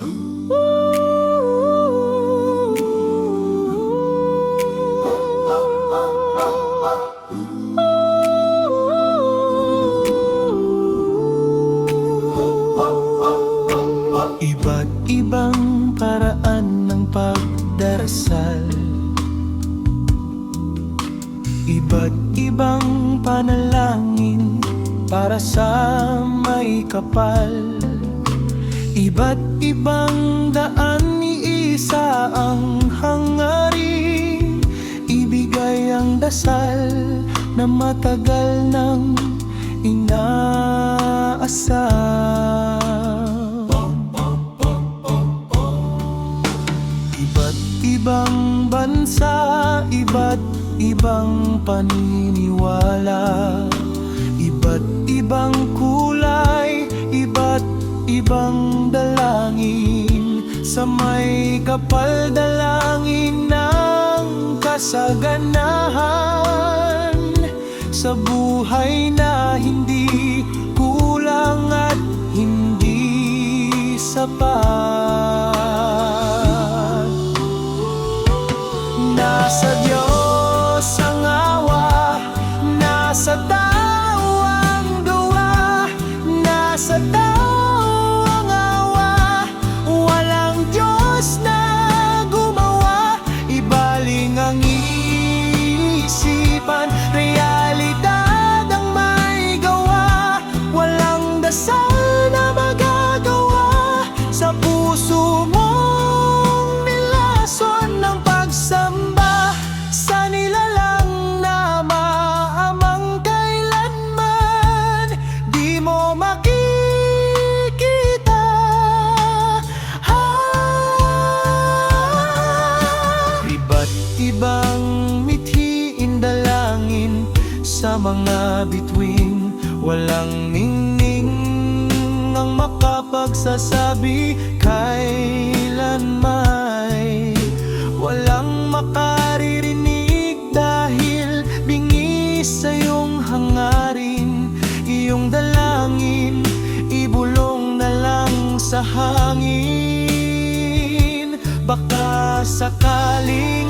Iba't ibang paraan ng pagdarasal, iba't ibang panalangin para sa may kapal. Iba't ibang daan, iisa ang hangarin, ibigay ang dasal na matagal nang inaasam. Iba't ibang bansa, iba't ibang paniniwala, iba't ibang kulay, iba't ibang dalangin, sa may kapal dalangin ng kasaganahan, sa buhay na hindi kulang at hindi sapat. Nasa Diyos ang awa, nasa tao ang gawa, nasa tao ang awa, walang Diyos na gumawa. Ibaling ang isipan, realidad ang may gawa, walang dasal na magagawa sa puso mong nilason ng pagsamba sa nilalang na maamang kailanman di mo makikita. Iba't ibang mithiin dalangin sa mga bituin, walang ningning ang makapagsasabi kailan may walang makaririnig dahil bingi sa iyong hangarin. Iyong dalangin ibulong na lang sa hangin, baka sakaling